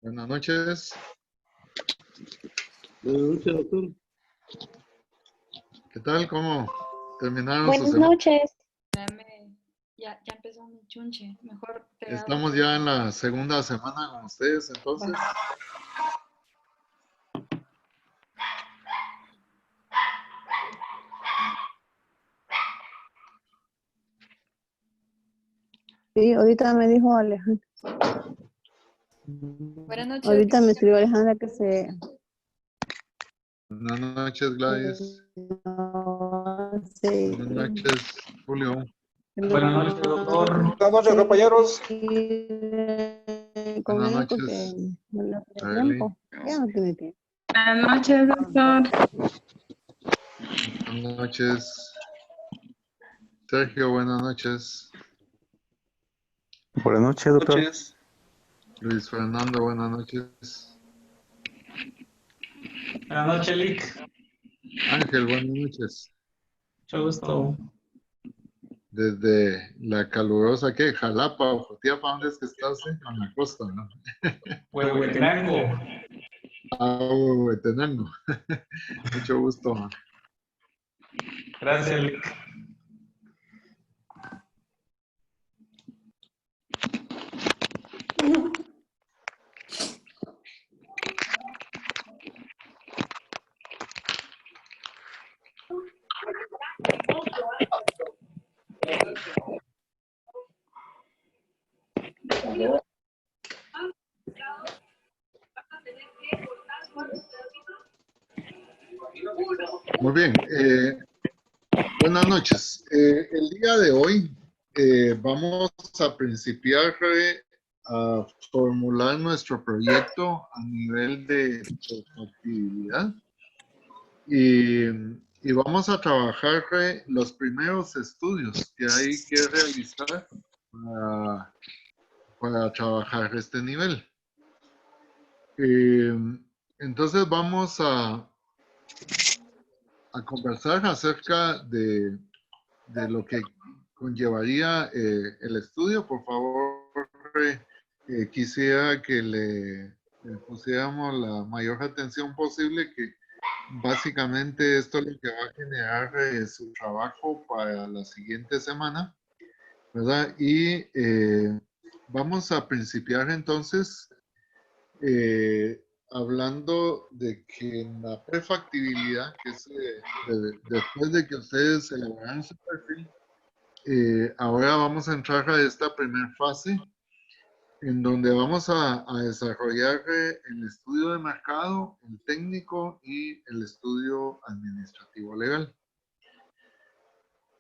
Buenas noches. Buenas noches, doctor. ¿Qué tal? ¿Cómo terminaron Buenas su semana? noches. Ya empezó mi chunche. Mejor te Estamos ya en la segunda semana con ustedes, entonces. Sí, ahorita me dijo Alejandra. Buenas noches. Ahorita me escribió Alejandra que se... Buenas noches, Gladys. no sé. Buenas noches, Julio. Buenas noches, doctor. Buenas noches, compañeros. Con Buenas él porque noches, no le hace Arely. tiempo. Ya no tiene tiempo. Buenas noches, doctor. Buenas noches, Sergio. Buenas noches, Buenas noches, doctor. Luis Fernando. Buenas noches, Buenas noches, Lick. Ángel. Buenas noches. Mucho gusto. Desde la calurosa, ¿qué? Jalapa o Jutiapa, ¿dónde es que estás? En la costa, ¿no? Huehuetenango. Huehuetenango. Mucho gusto, man. Gracias, Lick. Muy bien. Buenas noches. El día de hoy vamos a principiar a formular nuestro proyecto a nivel de factibilidad y vamos a trabajar los primeros estudios que hay que realizar para trabajar este nivel. Entonces vamos a conversar acerca de lo que conllevaría el estudio. Por favor, quisiera que le pusiéramos la mayor atención posible, que básicamente esto es lo que va a generar su trabajo para la siguiente semana, ¿verdad? Y vamos a principiar entonces hablando de que en la prefactibilidad, que es después de que ustedes elaboran su perfil, ahora vamos a entrar a esta primera fase en donde vamos a desarrollar el estudio de mercado, el técnico y el estudio administrativo legal.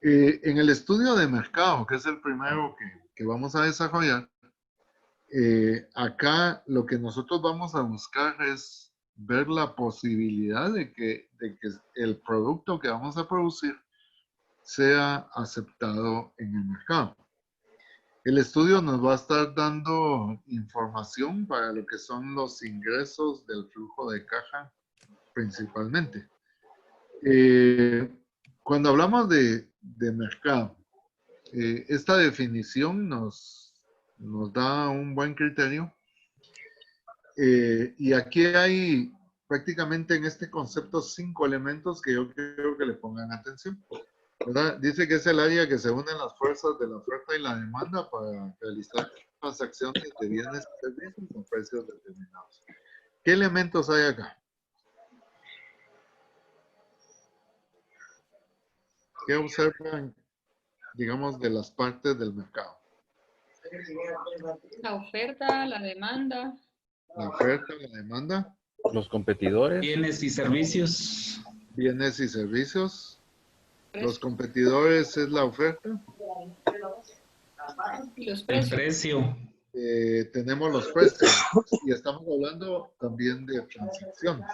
En el estudio de mercado, que es el primero que vamos a desarrollar, acá lo que nosotros vamos a buscar es ver la posibilidad de que el producto que vamos a producir sea aceptado en el mercado. El estudio nos va a estar dando información para lo que son los ingresos del flujo de caja principalmente. Cuando hablamos de mercado, esta definición nos da un buen criterio. Y aquí hay prácticamente en este concepto 5 elementos que yo quiero que le pongan atención, ¿verdad? Dice que es el área que se unen las fuerzas de la oferta y la demanda para realizar transacciones de bienes y servicios con precios determinados. ¿Qué elementos hay acá? ¿Qué observan, digamos, de las partes del mercado? La oferta, la demanda. La oferta, la demanda. Los competidores. Bienes y servicios. Bienes y servicios. Los competidores es la oferta. Y los El precios. precio. tenemos los precios y estamos hablando también de transacciones.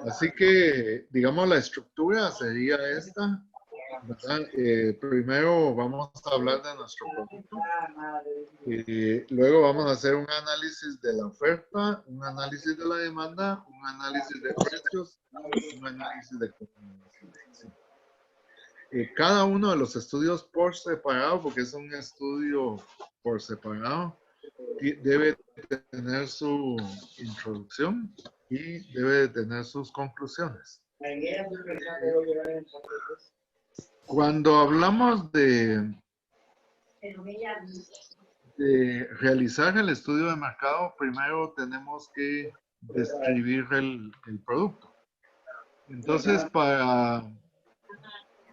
Así que, digamos, la estructura sería esta, ¿verdad? Primero vamos a hablar de nuestro producto. Luego vamos a hacer un análisis de la oferta, un análisis de la demanda, un análisis de precios, un análisis de comunicación. Cada uno de los estudios por separado, porque es un estudio por separado, debe tener su introducción y debe tener sus conclusiones. Cuando hablamos de realizar el estudio de mercado, primero tenemos que describir el producto. Entonces, para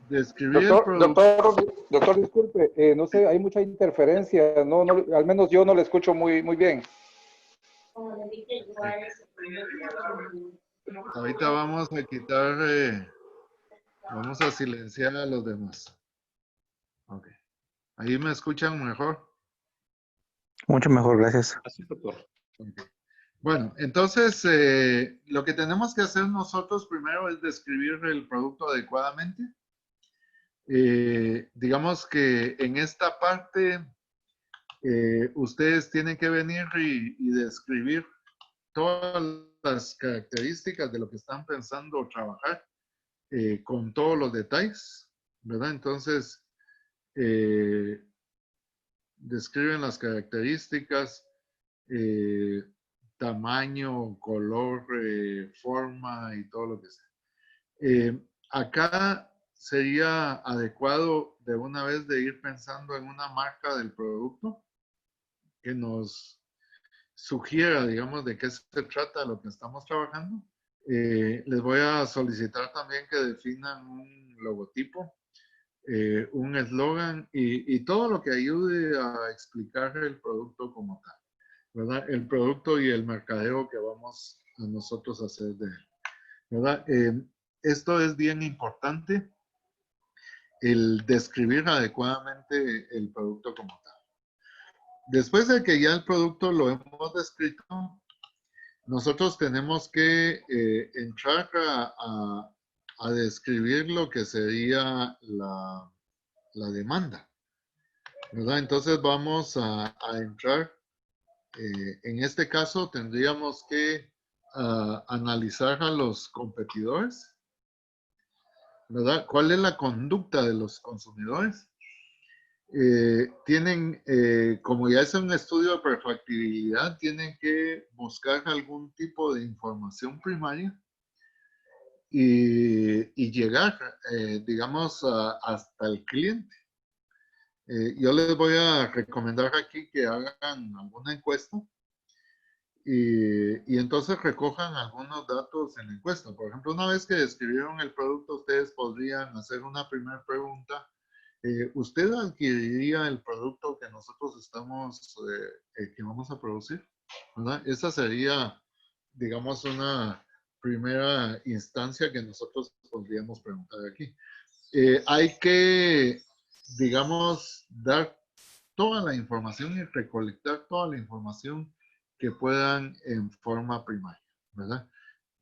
describir el producto... Doctor, disculpe, no sé, hay mucha interferencia, al menos yo no le escucho muy bien. Ahorita vamos a quitar, vamos a silenciar a los demás. Ok. ¿Ahí me escuchan mejor? Mucho mejor, gracias. Así, doctor. Okay. Bueno, entonces lo que tenemos que hacer nosotros primero es describir el producto adecuadamente. Digamos que en esta parte ustedes tienen que venir y describir todas las características de lo que están pensando trabajar con todos los detalles, ¿verdad? Entonces, describen las características, tamaño, color, forma y todo lo que sea. Acá sería adecuado de una vez de ir pensando en una marca del producto que nos sugiera, digamos, de qué se trata lo que estamos trabajando. Les voy a solicitar también que definan un logotipo, un eslogan y todo lo que ayude a explicar el producto como tal, ¿verdad? El producto y el mercadeo que vamos a nosotros a hacer de él, ¿verdad? Esto es bien importante, el describir adecuadamente el producto como tal. Después de que ya el producto lo hemos descrito, nosotros tenemos que entrar a describir lo que sería la demanda, ¿verdad? Entonces vamos a entrar, en este caso tendríamos que analizar a los competidores, ¿verdad? ¿Cuál es la conducta de los consumidores? Tienen, como ya es un estudio de prefactibilidad, tienen que buscar algún tipo de información primaria y llegar, digamos, hasta el cliente. Yo les voy a recomendar aquí que hagan alguna encuesta y entonces recojan algunos datos en la encuesta. Por ejemplo, una vez que describieron el producto, ustedes podrían hacer una primera pregunta. ¿Usted adquiriría el producto que nosotros estamos, que vamos a producir? ¿Verdad? Esa sería, digamos, una primera instancia que nosotros podríamos preguntar aquí. Hay que, digamos, dar toda la información y recolectar toda la información que puedan en forma primaria, ¿verdad?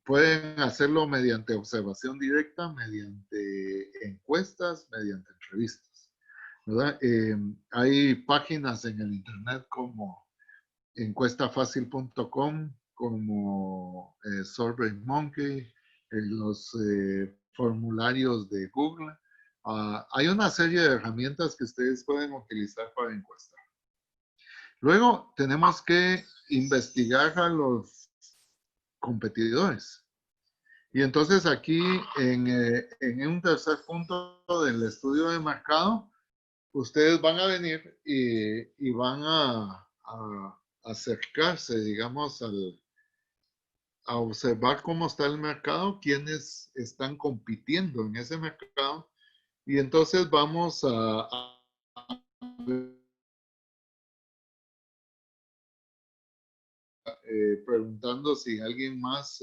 Pueden hacerlo mediante observación directa, mediante encuestas, mediante entrevistas, ¿verdad? Hay páginas en el internet como encuestafacil.com, como SurveyMonkey, los formularios de Google. Hay una serie de herramientas que ustedes pueden utilizar para encuestar. Luego tenemos que investigar a los competidores. Y entonces aquí en un tercer punto del estudio de mercado, ustedes van a venir y van a acercarse, digamos, a observar cómo está el mercado, quiénes están compitiendo en ese mercado. Y entonces vamos preguntando si alguien más,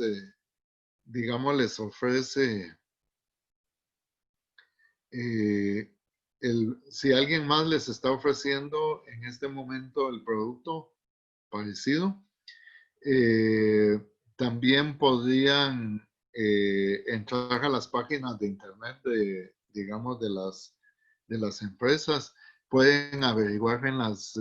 digamos, les ofrece si alguien más les está ofreciendo en este momento el producto parecido, también podrían entrar a las páginas de internet digamos, de las empresas. Pueden averiguar en los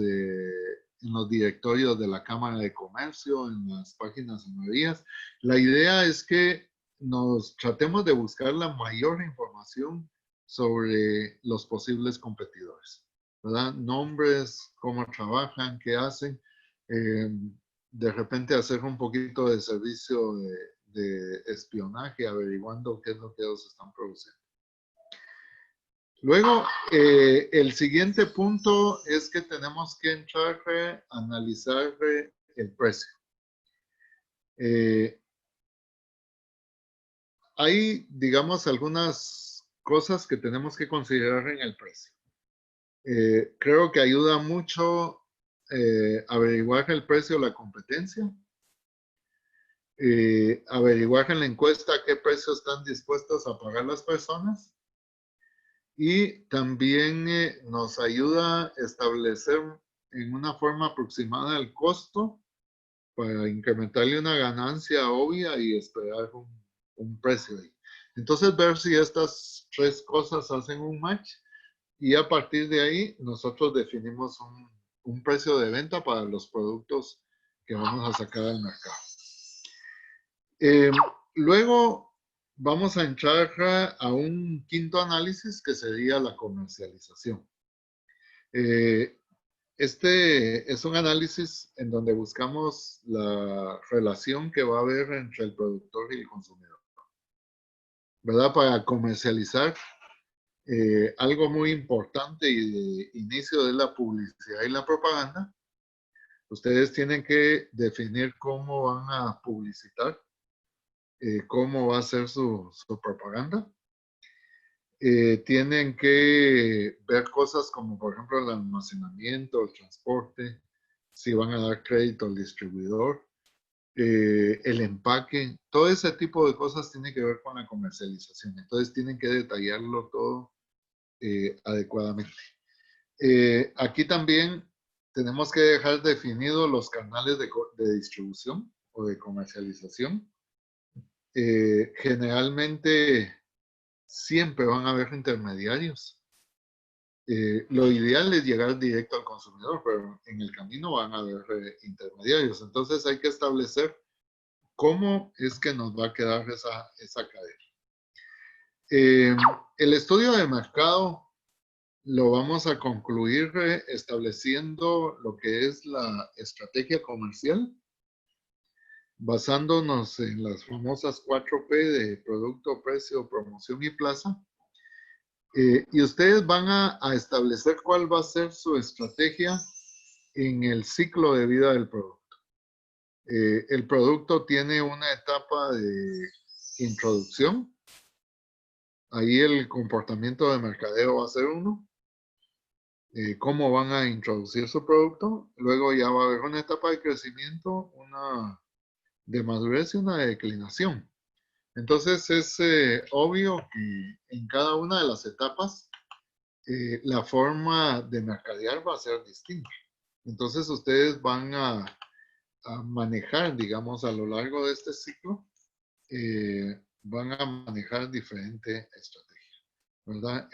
directorios de la Cámara de Comercio, en las páginas señorías. La idea es que nos tratemos de buscar la mayor información sobre los posibles competidores, ¿verdad? Nombres, cómo trabajan, qué hacen. De repente hacer un poquito de servicio de espionaje, averiguando qué es lo que ellos están produciendo. Luego, el siguiente punto es que tenemos que entrar a analizar el precio. Hay, digamos, algunas cosas que tenemos que considerar en el precio. Creo que ayuda mucho averiguar el precio de la competencia. Averiguar en la encuesta qué precio están dispuestos a pagar las personas. Y también nos ayuda a establecer en una forma aproximada el costo para incrementarle una ganancia obvia y esperar un precio ahí. Entonces, ver si estas tres cosas hacen un match y a partir de ahí nosotros definimos un precio de venta para los productos que vamos a sacar al mercado. Luego vamos a entrar a un quinto análisis que sería la comercialización. Este es un análisis en donde buscamos la relación que va a haber entre el productor y el consumidor, ¿verdad? Para comercializar, algo muy importante y de inicio es la publicidad y la propaganda. Ustedes tienen que definir cómo van a publicitar, cómo va a ser su propaganda. Tienen que ver cosas como, por ejemplo, el almacenamiento, el transporte, si van a dar crédito al distribuidor, el empaque, todo ese tipo de cosas tiene que ver con la comercialización. Entonces tienen que detallarlo todo adecuadamente. Aquí también tenemos que dejar definidos los canales de distribución o de comercialización. Generalmente siempre van a haber intermediarios. Lo ideal es llegar directo al consumidor, pero en el camino van a haber intermediarios. Entonces hay que establecer cómo es que nos va a quedar esa cadena. El estudio de mercado lo vamos a concluir estableciendo lo que es la estrategia comercial, basándonos en las famosas 4P de producto, precio, promoción y plaza. Y ustedes van a establecer cuál va a ser su estrategia en el ciclo de vida del producto. El producto tiene una etapa de introducción. Ahí el comportamiento de mercadeo va a ser uno. Cómo van a introducir su producto. Luego ya va a haber una etapa de crecimiento, una de madurez y una de declinación. Entonces es obvio que en cada una de las etapas la forma de mercadear va a ser distinta. Entonces ustedes van a manejar, digamos, a lo largo de este ciclo, van a manejar diferentes estrategias, ¿verdad?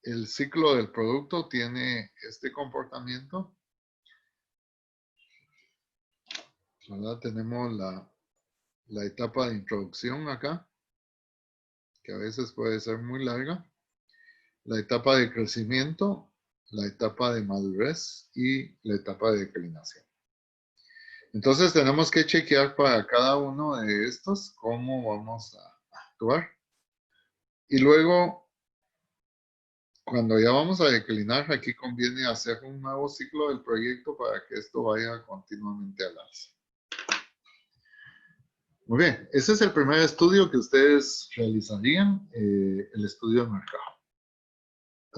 El ciclo del producto tiene este comportamiento, ¿verdad? Tenemos la etapa de introducción acá, que a veces puede ser muy larga, la etapa de crecimiento, la etapa de madurez y la etapa de declinación. Entonces tenemos que chequear para cada uno de estos cómo vamos a actuar. Y luego, cuando ya vamos a declinar, aquí conviene hacer un nuevo ciclo del proyecto para que esto vaya continuamente al alza. Muy bien, ese es el primer estudio que ustedes realizarían, el estudio de mercado.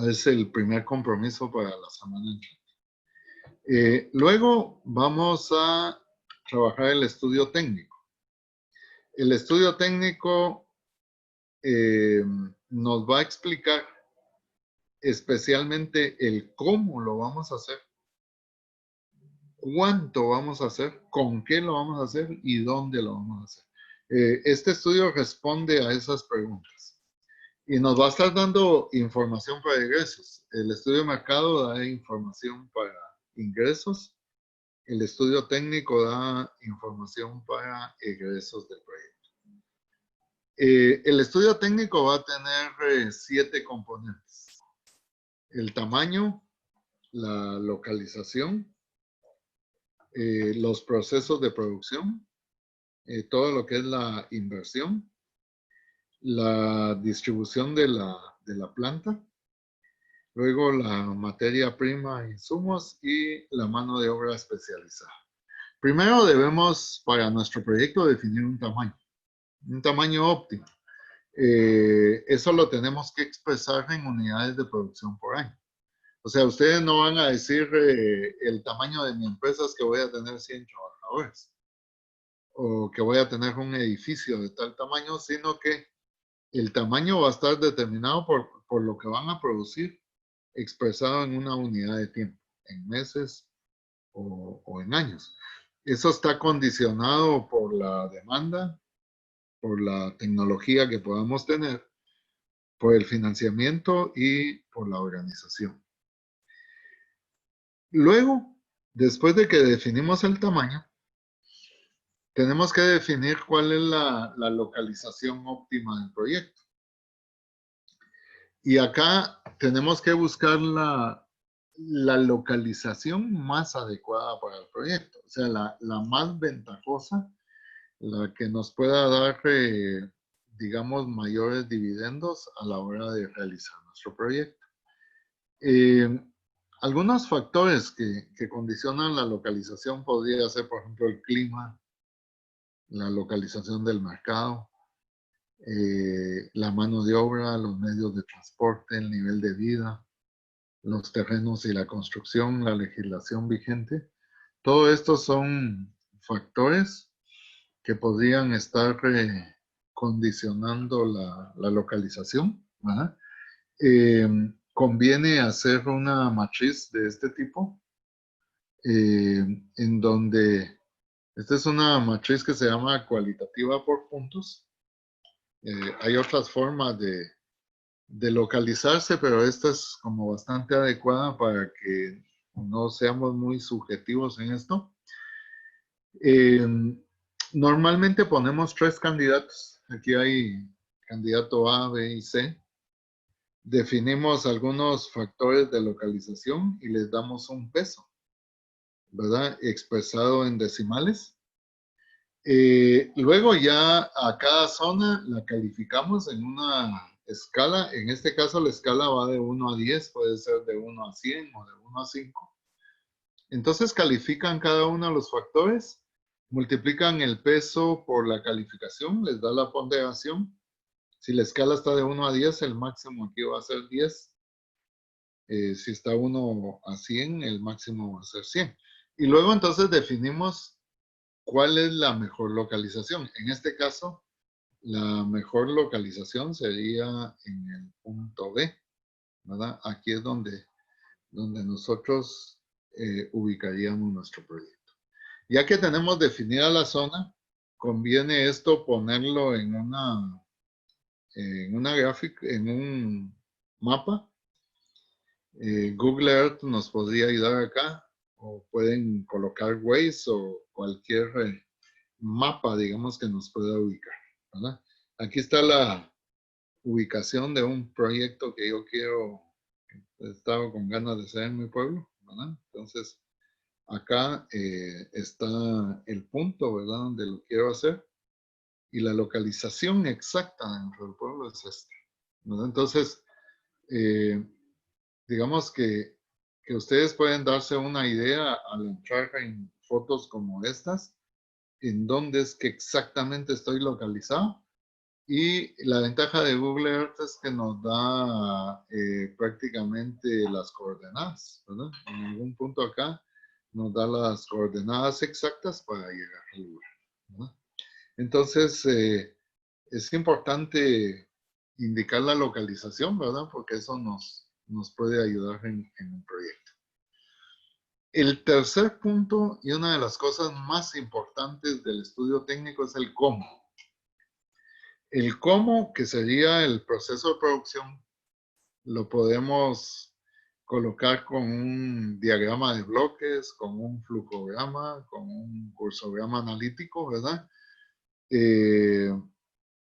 Es el primer compromiso para la semana entrante. Luego vamos a trabajar el estudio técnico. El estudio técnico nos va a explicar especialmente el cómo lo vamos a hacer, cuánto vamos a hacer, con qué lo vamos a hacer y dónde lo vamos a hacer. Este estudio responde a esas preguntas y nos va a estar dando información para egresos. El estudio de mercado da información para ingresos. El estudio técnico da información para egresos del proyecto. El estudio técnico va a tener 7 componentes. El tamaño, la localización, los procesos de producción, todo lo que es la inversión, la distribución de la planta, luego la materia prima, insumos y la mano de obra especializada. Primero debemos para nuestro proyecto definir un tamaño óptimo. Eso lo tenemos que expresar en unidades de producción por año. O sea, ustedes no van a decir el tamaño de mi empresa es que voy a tener 100 trabajadores o que voy a tener un edificio de tal tamaño, sino que el tamaño va a estar determinado por lo que van a producir expresado en una unidad de tiempo, en meses o en años. Eso está condicionado por la demanda, por la tecnología que podamos tener, por el financiamiento y por la organización. Luego, después de que definimos el tamaño, tenemos que definir cuál es la localización óptima del proyecto. Y acá tenemos que buscar la localización más adecuada para el proyecto. O sea, la más ventajosa, la que nos pueda dar, digamos, mayores dividendos a la hora de realizar nuestro proyecto. Algunos factores que condicionan la localización podría ser, por ejemplo, el clima, la localización del mercado, la mano de obra, los medios de transporte, el nivel de vida, los terrenos y la construcción, la legislación vigente. Todo esto son factores que podrían estar condicionando la localización, ¿verdad? Conviene hacer una matriz de este tipo, en donde esta es una matriz que se llama cualitativa por puntos. Hay otras formas de localizarse, pero esta es como bastante adecuada para que no seamos muy subjetivos en esto. Normalmente ponemos 3 candidatos. Aquí hay candidato A, B y C. Definimos algunos factores de localización y les damos un peso, ¿verdad? Expresado en decimales. Luego ya a cada zona la calificamos en una escala. En este caso la escala va de 1 a 10, puede ser de 1 a 100 o de 1 a 5. Entonces califican cada uno de los factores, multiplican el peso por la calificación, les da la ponderación. Si la escala está de 1 a 10, el máximo aquí va a ser 10. Si está 1 a 100, el máximo va a ser 100. Y luego entonces definimos cuál es la mejor localización. En este caso, la mejor localización sería en el punto B, ¿verdad? Aquí es donde nosotros ubicaríamos nuestro proyecto. Ya que tenemos definida la zona, conviene esto ponerlo en una gráfica, en un mapa. Google Earth nos podría ayudar acá, o pueden colocar Waze o cualquier mapa, digamos, que nos pueda ubicar, ¿verdad? Aquí está la ubicación de un proyecto que yo quiero, he estado con ganas de hacer en mi pueblo, ¿verdad? Entonces, acá está el punto, ¿verdad? Donde lo quiero hacer. Y la localización exacta dentro del pueblo es esta, ¿verdad? Entonces, digamos que ustedes pueden darse una idea al entrar en fotos como estas, en dónde es que exactamente estoy localizado. Y la ventaja de Google Earth es que nos da prácticamente las coordenadas, ¿verdad? En algún punto acá nos da las coordenadas exactas para llegar al lugar, ¿verdad? Entonces, es importante indicar la localización, ¿verdad? Porque eso nos puede ayudar en un proyecto. El tercer punto y una de las cosas más importantes del estudio técnico es el cómo. El cómo, que sería el proceso de producción, lo podemos colocar con un diagrama de bloques, con un flujograma, con un cursograma analítico, ¿verdad?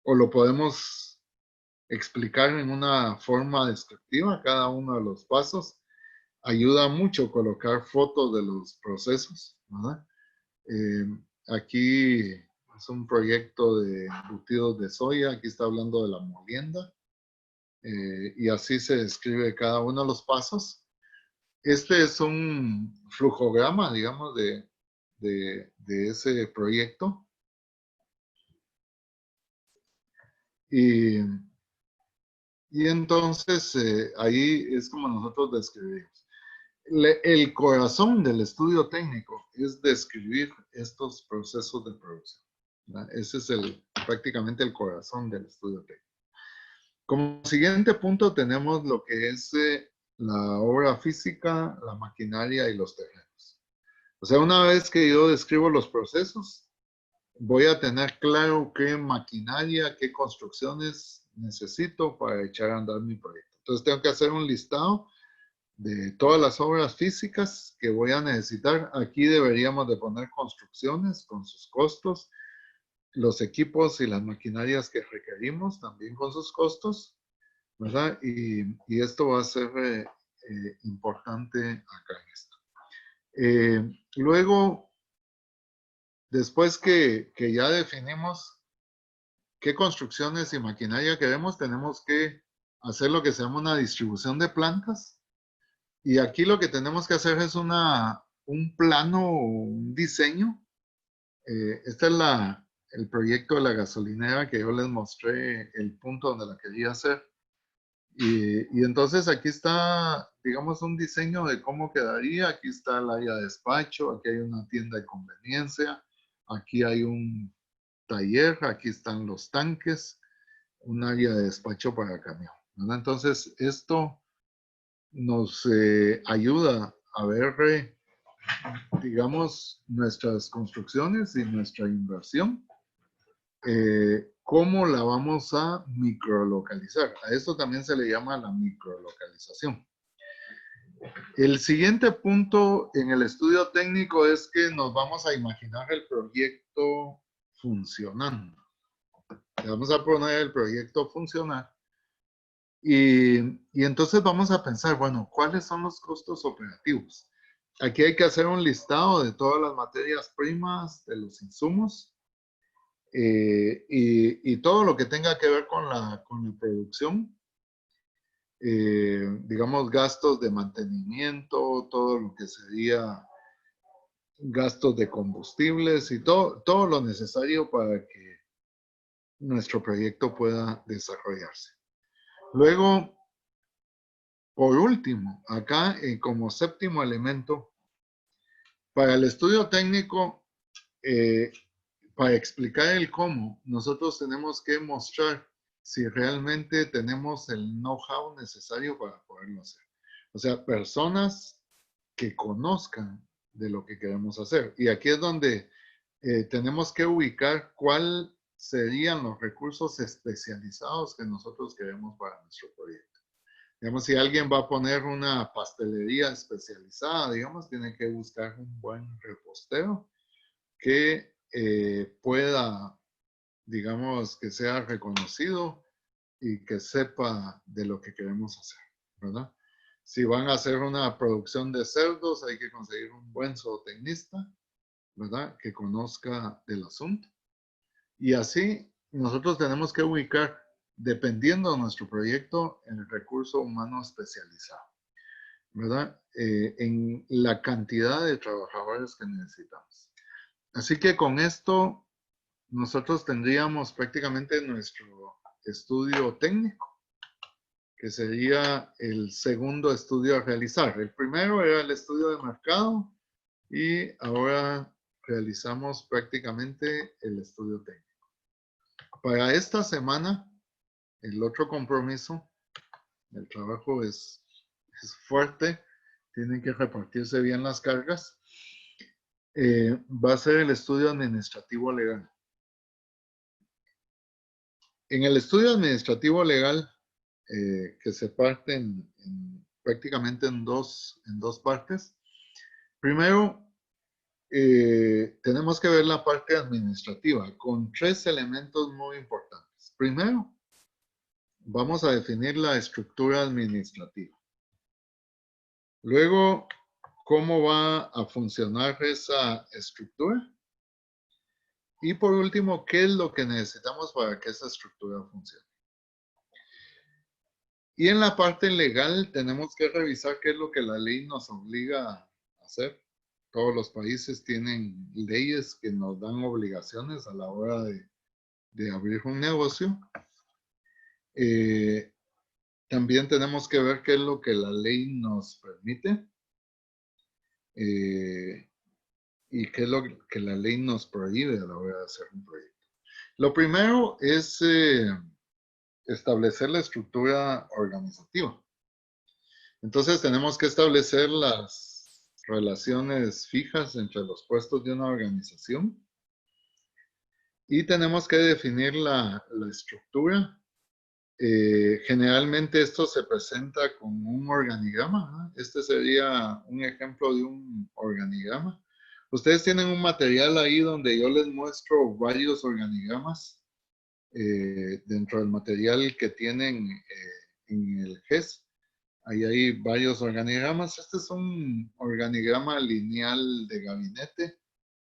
O lo podemos explicar en una forma descriptiva cada uno de los pasos. Ayuda mucho colocar fotos de los procesos, ¿verdad? Aquí es un proyecto de embutidos de soya, aquí está hablando de la molienda, y así se describe cada uno de los pasos. Este es un flujograma, digamos, de ese proyecto. Y entonces ahí es como nosotros describimos. El corazón del estudio técnico es describir estos procesos de producción, ¿verdad? Ese es prácticamente el corazón del estudio técnico. Como siguiente punto tenemos lo que es la obra física, la maquinaria y los terrenos. O sea, una vez que yo describo los procesos, voy a tener claro qué maquinaria, qué construcciones necesito para echar a andar mi proyecto. Entonces tengo que hacer un listado de todas las obras físicas que voy a necesitar. Aquí deberíamos de poner construcciones con sus costos, los equipos y las maquinarias que requerimos también con sus costos, ¿verdad? Y esto va a ser importante acá en esto. Luego, después que ya definimos qué construcciones y maquinaria queremos, tenemos que hacer lo que se llama una distribución de plantas. Y aquí lo que tenemos que hacer es un plano, un diseño. Este es el proyecto de la gasolinera que yo les mostré el punto donde la quería hacer. Y entonces aquí está, digamos, un diseño de cómo quedaría. Aquí está el área de despacho, aquí hay una tienda de conveniencia, aquí hay un taller, aquí están los tanques, un área de despacho para camión, ¿verdad? Entonces esto nos ayuda a ver, digamos, nuestras construcciones y nuestra inversión, cómo la vamos a microlocalizar. A esto también se le llama la microlocalización. El siguiente punto en el estudio técnico es que nos vamos a imaginar el proyecto funcionando. Le vamos a poner el proyecto funcionar. Y entonces vamos a pensar, bueno, ¿cuáles son los costos operativos? Aquí hay que hacer un listado de todas las materias primas, de los insumos, y todo lo que tenga que ver con la producción. Digamos, gastos de mantenimiento, todo lo que sería gastos de combustibles y todo lo necesario para que nuestro proyecto pueda desarrollarse. Luego, por último, acá como séptimo elemento, para el estudio técnico, para explicar el cómo, nosotros tenemos que mostrar si realmente tenemos el know-how necesario para poderlo hacer. O sea, personas que conozcan de lo que queremos hacer. Y aquí es donde tenemos que ubicar cuáles serían los recursos especializados que nosotros queremos para nuestro proyecto. Digamos, si alguien va a poner una pastelería especializada, digamos, tiene que buscar un buen repostero que pueda, digamos, que sea reconocido y que sepa de lo que queremos hacer, ¿verdad? Si van a hacer una producción de cerdos, hay que conseguir un buen zootecnista, ¿verdad? Que conozca del asunto. Y así nosotros tenemos que ubicar, dependiendo de nuestro proyecto, el recurso humano especializado, ¿verdad? En la cantidad de trabajadores que necesitamos. Así que con esto nosotros tendríamos prácticamente nuestro estudio técnico, que sería el segundo estudio a realizar. El primero era el estudio de mercado y ahora realizamos prácticamente el estudio técnico. Para esta semana el otro compromiso, el trabajo es fuerte, tienen que repartirse bien las cargas, va a ser el estudio administrativo legal. En el estudio administrativo legal, que se parte prácticamente en dos partes, primero tenemos que ver la parte administrativa con 3 elementos muy importantes. Primero, vamos a definir la estructura administrativa. Luego, ¿cómo va a funcionar esa estructura? Y por último, ¿qué es lo que necesitamos para que esa estructura funcione? Y en la parte legal tenemos que revisar qué es lo que la ley nos obliga a hacer. Todos los países tienen leyes que nos dan obligaciones a la hora de abrir un negocio. También tenemos que ver qué es lo que la ley nos permite y qué es lo que la ley nos prohíbe a la hora de hacer un proyecto. Lo primero es establecer la estructura organizativa. Entonces tenemos que establecer las relaciones fijas entre los puestos de una organización y tenemos que definir la estructura. Generalmente esto se presenta con un organigrama, ¿no? Este sería un ejemplo de un organigrama. Ustedes tienen un material ahí donde yo les muestro varios organigramas dentro del material que tienen en el GES. Ahí hay varios organigramas. Este es un organigrama lineal de gabinete.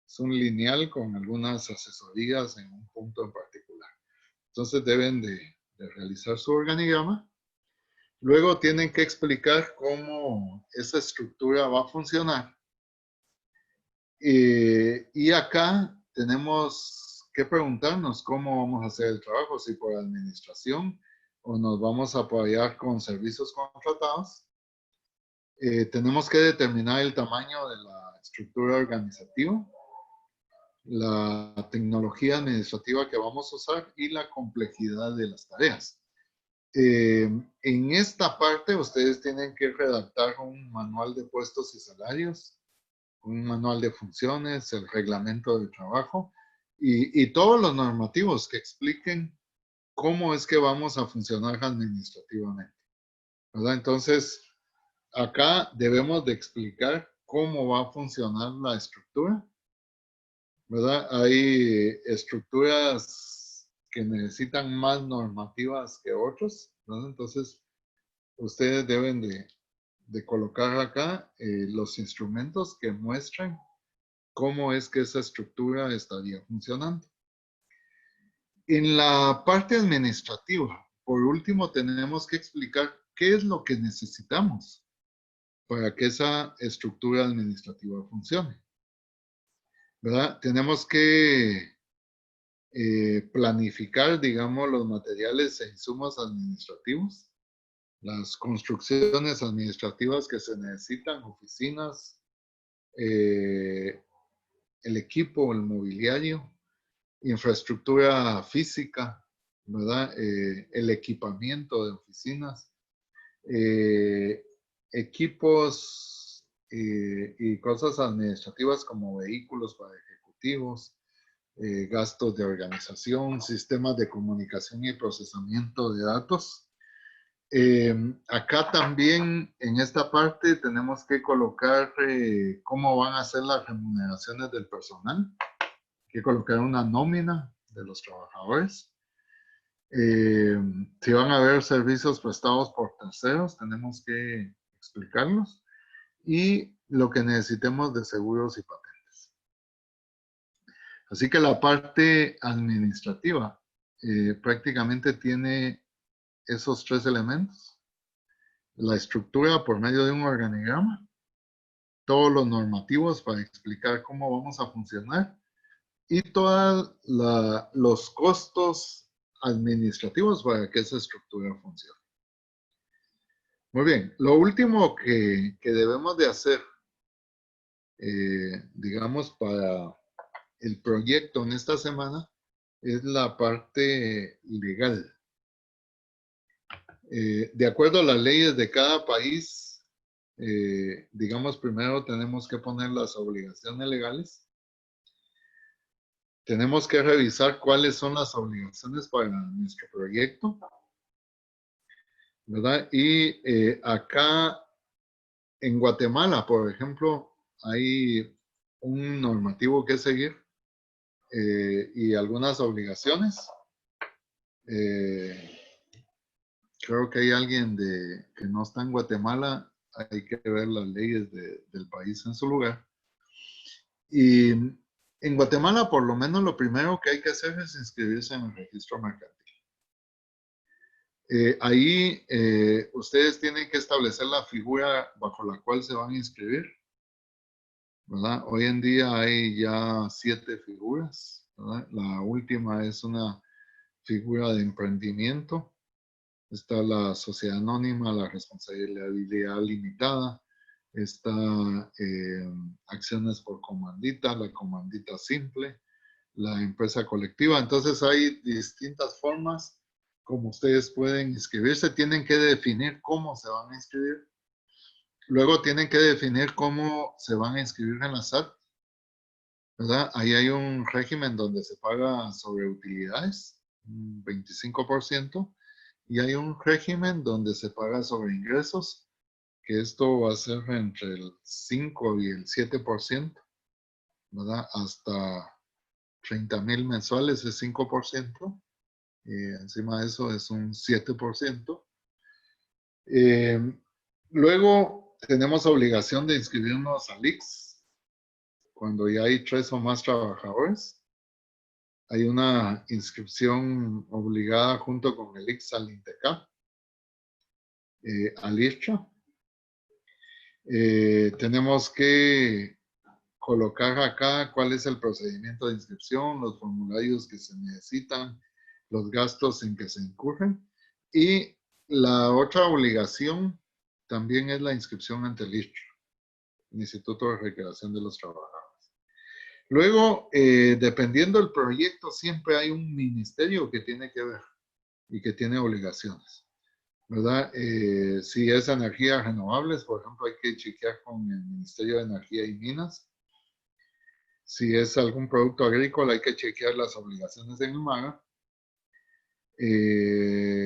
Es un lineal con algunas asesorías en un punto en particular. Entonces deben de realizar su organigrama. Luego tienen que explicar cómo esa estructura va a funcionar. Y acá tenemos que preguntarnos cómo vamos a hacer el trabajo, si por administración o nos vamos a apoyar con servicios contratados. Tenemos que determinar el tamaño de la estructura organizativa, la tecnología administrativa que vamos a usar y la complejidad de las tareas. En esta parte ustedes tienen que redactar un manual de puestos y salarios, un manual de funciones, el reglamento de trabajo y todos los normativos que expliquen cómo es que vamos a funcionar administrativamente, ¿verdad? Entonces, acá debemos de explicar cómo va a funcionar la estructura, ¿verdad? Hay estructuras que necesitan más normativas que otros, ¿verdad? Entonces, ustedes deben de colocar acá los instrumentos que muestran cómo es que esa estructura estaría funcionando. En la parte administrativa, por último, tenemos que explicar qué es lo que necesitamos para que esa estructura administrativa funcione, ¿verdad? Tenemos que planificar, digamos, los materiales e insumos administrativos, las construcciones administrativas que se necesitan, oficinas, el equipo, el mobiliario, infraestructura física, ¿verdad? El equipamiento de oficinas, equipos y cosas administrativas como vehículos para ejecutivos, gastos de organización, sistemas de comunicación y procesamiento de datos. Acá también en esta parte tenemos que colocar cómo van a ser las remuneraciones del personal. Hay que colocar una nómina de los trabajadores. Si van a haber servicios prestados por terceros, tenemos que explicarlos. Y lo que necesitemos de seguros y patentes. Así que la parte administrativa prácticamente tiene esos 3 elementos. La estructura por medio de un organigrama, todos los normativos para explicar cómo vamos a funcionar y todos los costos administrativos para que esa estructura funcione. Muy bien, lo último que debemos de hacer, digamos, para el proyecto en esta semana es la parte legal. De acuerdo a las leyes de cada país, digamos, primero tenemos que poner las obligaciones legales. Tenemos que revisar cuáles son las obligaciones para nuestro proyecto, ¿verdad? Y acá en Guatemala, por ejemplo, hay un normativo que seguir y algunas obligaciones. Creo que hay alguien que no está en Guatemala, hay que ver las leyes del país en su lugar. Y en Guatemala, por lo menos, lo primero que hay que hacer es inscribirse en el registro mercantil. Ahí ustedes tienen que establecer la figura bajo la cual se van a inscribir, ¿verdad? Hoy en día hay ya 7 figuras, ¿verdad? La última es una figura de emprendimiento. Está la sociedad anónima, la responsabilidad limitada, está acciones por comandita, la comandita simple, la empresa colectiva. Entonces hay distintas formas como ustedes pueden inscribirse. Tienen que definir cómo se van a inscribir. Luego tienen que definir cómo se van a inscribir en la SAT, ¿verdad? Ahí hay un régimen donde se paga sobre utilidades, un 25%. Y hay un régimen donde se paga sobre ingresos, que esto va a ser entre el 5 y el 7%, ¿verdad? Hasta 30,000 mensuales es 5%. Encima de eso es un 7%. Luego tenemos obligación de inscribirnos al IX cuando ya hay 3 o más trabajadores. Hay una inscripción obligada junto con el IX al INTECAP, al IRCHA. Tenemos que colocar acá cuál es el procedimiento de inscripción, los formularios que se necesitan, los gastos en que se incurren. Y la otra obligación también es la inscripción ante el IRCHA, el Instituto de Recreación de los Trabajadores. Luego, dependiendo del proyecto, siempre hay un ministerio que tiene que ver y que tiene obligaciones, ¿verdad? Si es energías renovables, por ejemplo, hay que chequear con el Ministerio de Energía y Minas. Si es algún producto agrícola, hay que chequear las obligaciones en el MAGA.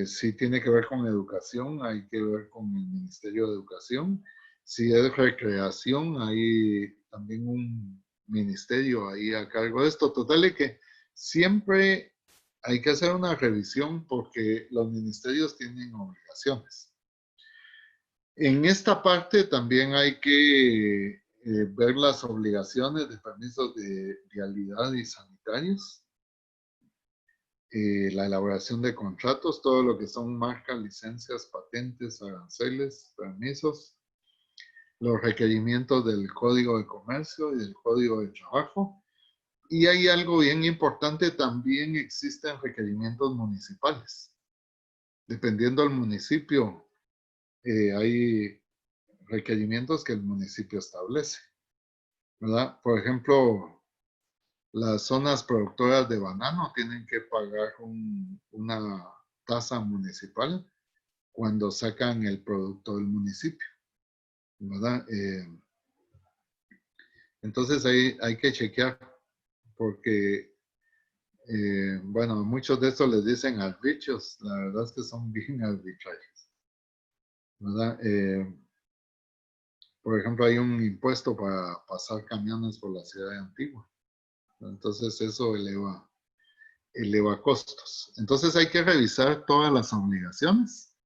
Si tiene que ver con educación, hay que ver con el Ministerio de Educación. Si es recreación, hay también un ministerio ahí a cargo de esto. Total es que siempre hay que hacer una revisión porque los ministerios tienen obligaciones. En esta parte también hay que ver las obligaciones de permisos de vialidad y sanitarios, la elaboración de contratos, todo lo que son marcas, licencias, patentes, aranceles, permisos, los requerimientos del Código de Comercio y del Código de Trabajo. Y hay algo bien importante, también existen requerimientos municipales. Dependiendo del municipio, hay requerimientos que el municipio establece, ¿verdad? Por ejemplo, las zonas productoras de banano tienen que pagar una tasa municipal cuando sacan el producto del municipio, ¿verdad? Entonces ahí hay que chequear porque, bueno, muchos de estos les dicen arbitrios, la verdad es que son bien arbitrarios, ¿verdad? Por ejemplo, hay un impuesto para pasar camiones por la ciudad de Antigua. Entonces eso eleva costos. Entonces hay que revisar todas las obligaciones,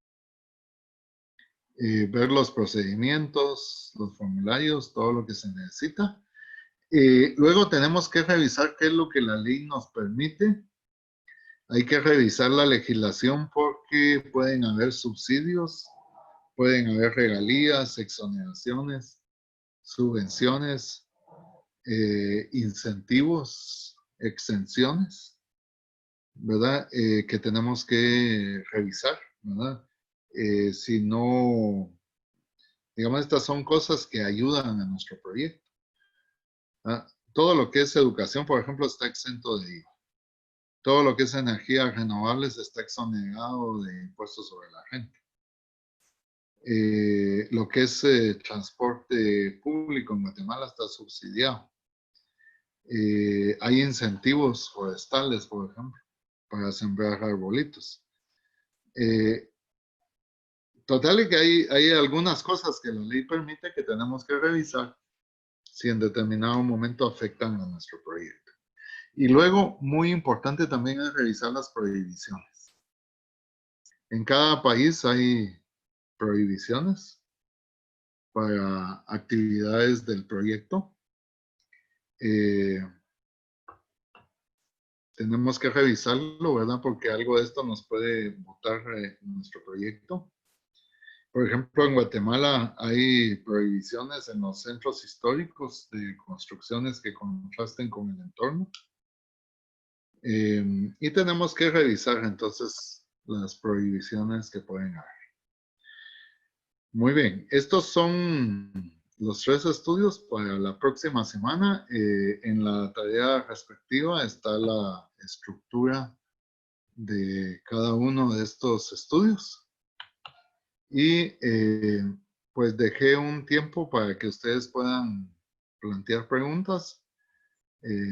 ver los procedimientos, los formularios, todo lo que se necesita. Luego tenemos que revisar qué es lo que la ley nos permite. Hay que revisar la legislación porque pueden haber subsidios, pueden haber regalías, exoneraciones, subvenciones, incentivos, exenciones, ¿verdad? Que tenemos que revisar, ¿verdad? Si no, digamos, estas son cosas que ayudan a nuestro proyecto. ¿Ah? Todo lo que es educación, por ejemplo, está exento de IVA. Todo lo que es energías renovables está exonerado de impuestos sobre la renta. Lo que es transporte público en Guatemala está subsidiado. Hay incentivos forestales, por ejemplo, para sembrar arbolitos. Total y que hay algunas cosas que la ley permite que tenemos que revisar si en determinado momento afectan a nuestro proyecto. Y luego, muy importante también es revisar las prohibiciones. En cada país hay prohibiciones para actividades del proyecto. Tenemos que revisarlo, ¿verdad? Porque algo de esto nos puede botar nuestro proyecto. Por ejemplo, en Guatemala hay prohibiciones en los centros históricos de construcciones que contrasten con el entorno. Y tenemos que revisar entonces las prohibiciones que pueden haber. Muy bien, estos son los 3 estudios para la próxima semana. En la tarea respectiva está la estructura de cada uno de estos estudios. Y pues dejé un tiempo para que ustedes puedan plantear preguntas.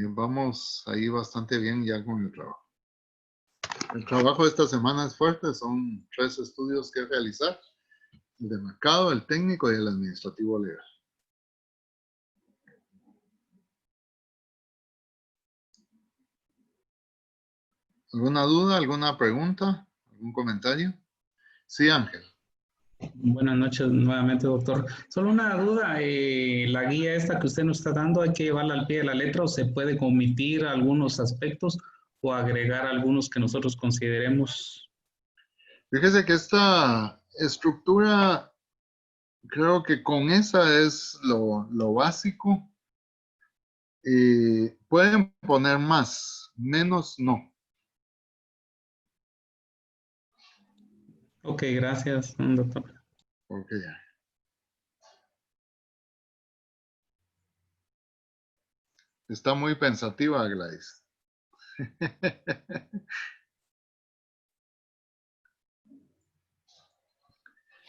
Vamos ahí bastante bien ya con el trabajo. El trabajo de esta semana es fuerte, son 3 estudios que realizar. El de mercado, el técnico y el administrativo legal. ¿Alguna duda, alguna pregunta, algún comentario? Sí, Ángel. Buenas noches nuevamente, doctor. Solo una duda, la guía esta que usted nos está dando, ¿hay que llevarla al pie de la letra o se puede omitir algunos aspectos o agregar algunos que nosotros consideremos? Fíjese que esta estructura, creo que con esa es lo básico. Pueden poner más, menos no. Ok, gracias, doctor. Ok. Está muy pensativa, Gladys.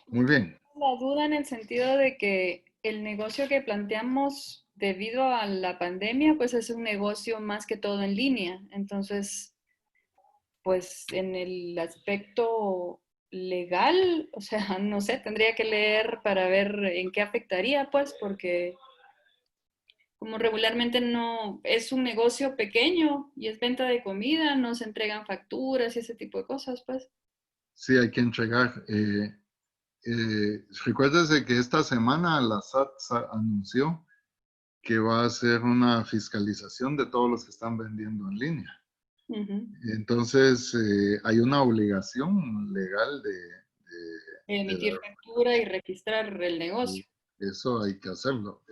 Muy bien. La duda en el sentido de que el negocio que planteamos debido a la pandemia, pues es un negocio más que todo en línea. Entonces, pues en el aspecto legal, o sea, no sé, tendría que leer para ver en qué afectaría, pues, porque como regularmente no es un negocio pequeño y es venta de comida, no se entregan facturas y ese tipo de cosas, pues. Sí, hay que entregar. Recuérdese que esta semana la SAT anunció que va a hacer una fiscalización de todos los que están vendiendo en línea. Ujú. Entonces, hay una obligación legal de Emitir dar. factura y registrar el negocio. Eso hay que hacerlo.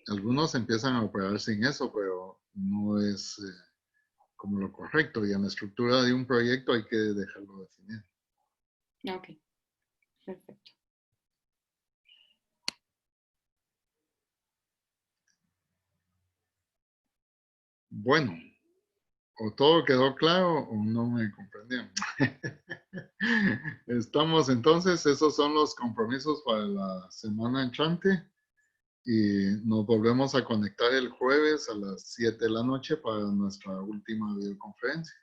Algunos empiezan a operar sin eso, pero no es como lo correcto. Y en la estructura de un proyecto hay que dejarlo definido. Ok, perfecto. Bueno, o todo quedó claro o no me comprendieron. Estamos entonces, esos son los compromisos para la semana entrante y nos volvemos a conectar el jueves a las 7 de la noche para nuestra última videoconferencia.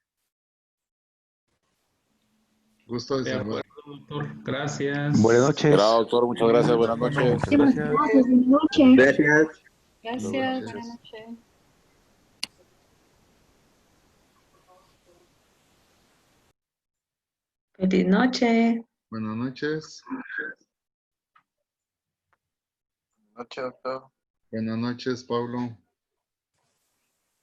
Gusto de De saludar. acuerdo, doctor. Gracias. Buenas noches. Bravo, doctor. Muchas gracias. Buenas noches. Muchas gracias. Buenas noches. Gracias. Gracias, Buenas buenas noches. noches. Feliz noche. Buenas noches. Noche, doctor. Buenas noches, Pablo.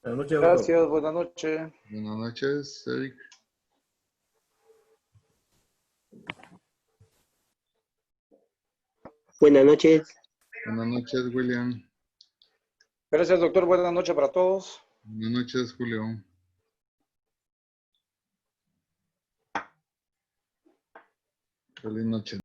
Buenas noches, doctor. Gracias, buenas noches. Buenas noches, Eric. Buenas noches. Buenas noches, William. Gracias, doctor. Buenas noches para todos. Buenas noches, Julio. Feliz noche.